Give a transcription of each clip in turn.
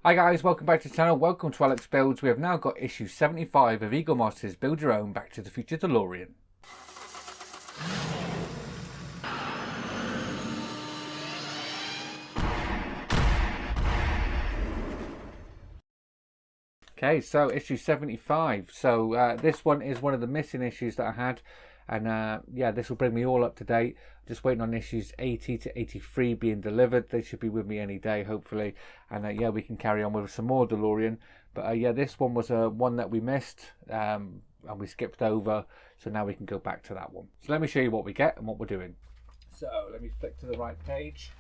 Hi guys, welcome back to the channel. Welcome to Alex Builds. We have now got issue 75 of Eagle Moss's Build Your Own Back to the Future Delorean. Okay, so issue 75. So this one is one of the missing issues that I had. And yeah, this will bring me all up to date. Just waiting on issues 80 to 83 being delivered. They should be with me any day, hopefully. And yeah, we can carry on with some more Delorean. But yeah, this one was one that we missed and we skipped over. So now we can go back to that one. So let me show you what we get and what we're doing. So let me flick to the right page.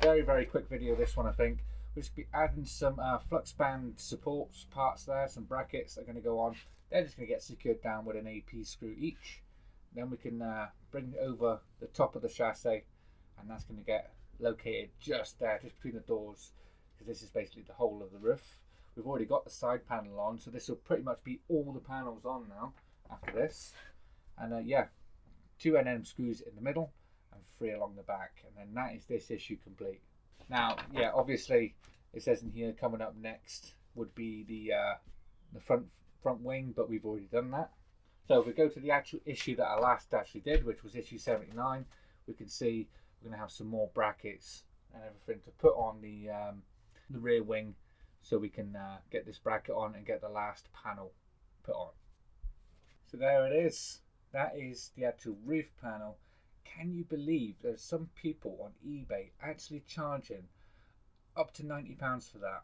Very quick video, this one, I think. We'll just be adding some flux band supports parts there, some brackets that are going to go on. They're just going to get secured down with an AP screw each. Then we can bring it over the top of the chassis, and that's going to get located just there, just between the doors, because this is basically the whole of the roof. We've already got the side panel on, so this will pretty much be all the panels on now after this. And yeah, 2 NM screws in the middle and 3 along the back, and then that is this issue complete. Now, yeah, obviously it says in here coming up next would be the front wing, but we've already done that. So if we go to the actual issue that I last actually did, which was issue 79, we can see we're going to have some more brackets and everything to put on the rear wing, so we can get this bracket on and get the last panel put on. So there it is. That is the actual roof panel. Can you believe there's some people on eBay actually charging up to £90 for that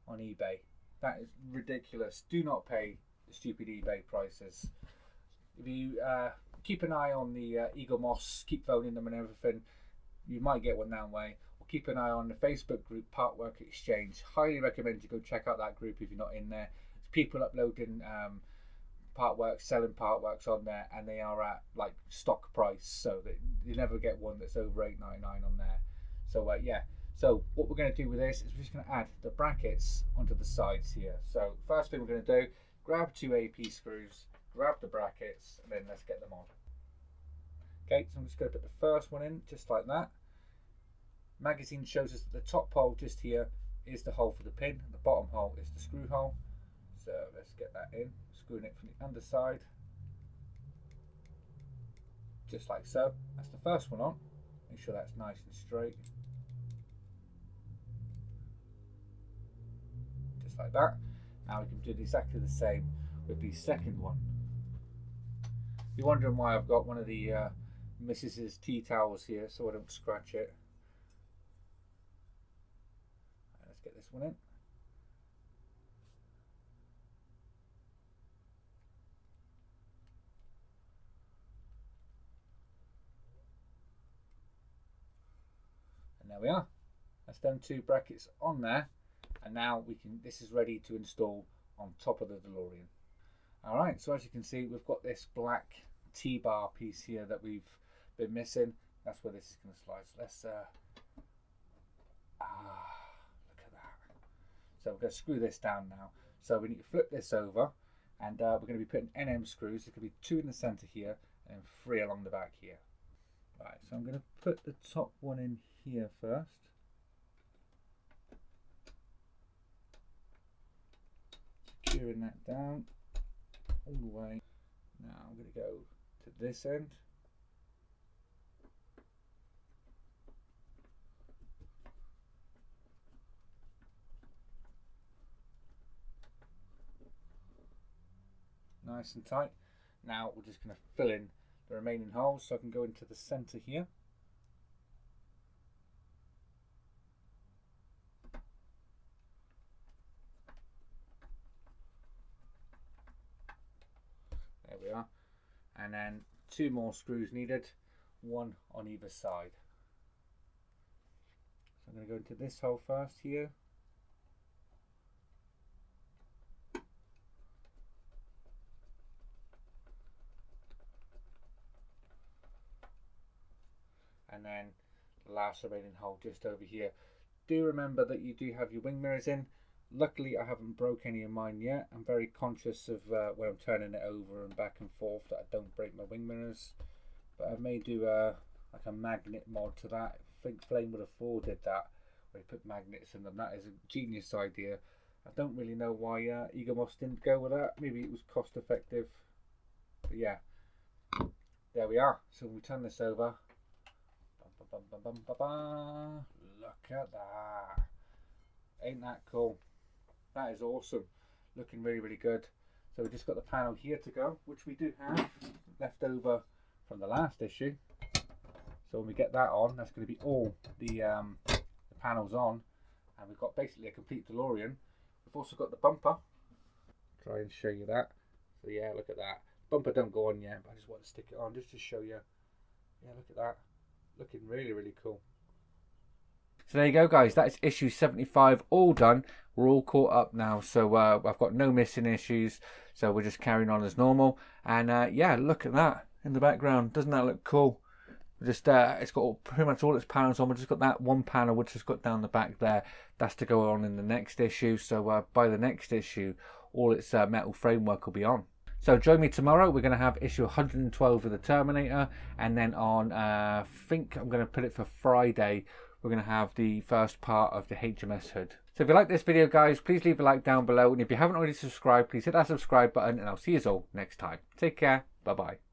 on eBay? That is ridiculous. Do not pay the stupid eBay prices. If you keep an eye on the Eagle Moss, keep phoning them and everything, you might get one that way. Or keep an eye on the Facebook group Part Work Exchange. Highly recommend you go check out that group if you're not in there. There's people uploading part works, selling part works on there, and they are at like stock price, so that you never get one that's over $8.99 on there. So yeah, so what we're going to do with this is we're just going to add the brackets onto the sides here. So first thing we're going to do, grab 2 AP screws, grab the brackets, and then let's get them on. Okay, so I'm just going to put the first one in just like that. Magazine shows us that the top hole just here is the hole for the pin, and the bottom hole is the screw hole. So let's get that in, screwing it from the underside, just like so. That's the first one on. Make sure that's nice and straight, just like that. Now we can do exactly the same with the second one. You're wondering why I've got one of the Mrs.'s tea towels here, so I don't scratch it. Let's get this one in. There we are. That's done 2 brackets on there, and now we can. This is ready to install on top of the Delorean. All right. So as you can see, we've got this black T-bar piece here that we've been missing. That's where this is going to slide. So let's look at that. So we're going to screw this down now. So we need to flip this over, and we're going to be putting NM screws. There could be 2 in the center here and 3 along the back here. Right, so I'm going to put the top one in here first. Securing that down all the way. Now I'm going to go to this end. Nice and tight. Now we're just going to fill in the remaining holes, so I can go into the center here. There we are. And then 2 more screws needed, 1 on either side. So I'm going to go into this hole first here. And then the last remaining hole just over here. Do remember that you do have your wing mirrors in. Luckily I haven't broke any of mine yet. I'm very conscious of when I'm turning it over and back and forth that I don't break my wing mirrors. But I may do like a magnet mod to that. I think Flame would have 4 did that, where you put magnets in them. That is a genius idea. I don't really know why Egomos didn't go with that. Maybe it was cost effective. But yeah, there we are. So we turn this over. Look at that. Ain't that cool? That is awesome. Looking really, really good. So we've just got the panel here to go, which we do have left over from the last issue. So when we get that on, that's going to be all the panels on. And we've got basically a complete DeLorean. We've also got the bumper. Try and show you that. So yeah, look at that. Bumper don't go on yet, but I just want to stick it on just to show you. Yeah, look at that. Looking really, really cool. So there you go, guys. That is issue 75 all done. We're all caught up now. So I've got no missing issues. So we're just carrying on as normal. And yeah, look at that in the background. Doesn't that look cool? Just it's got pretty much all its panels on. We've just got that one panel which has got down the back there. That's to go on in the next issue. So by the next issue, all its metal framework will be on. So join me tomorrow. We're going to have issue 112 of the Terminator, and then on I think I'm going to put it for Friday. We're going to have the first part of the HMS Hood. So if you like this video, guys, please leave a like down below, and if you haven't already subscribed, please hit that subscribe button, and I'll see you all next time. Take care. Bye bye.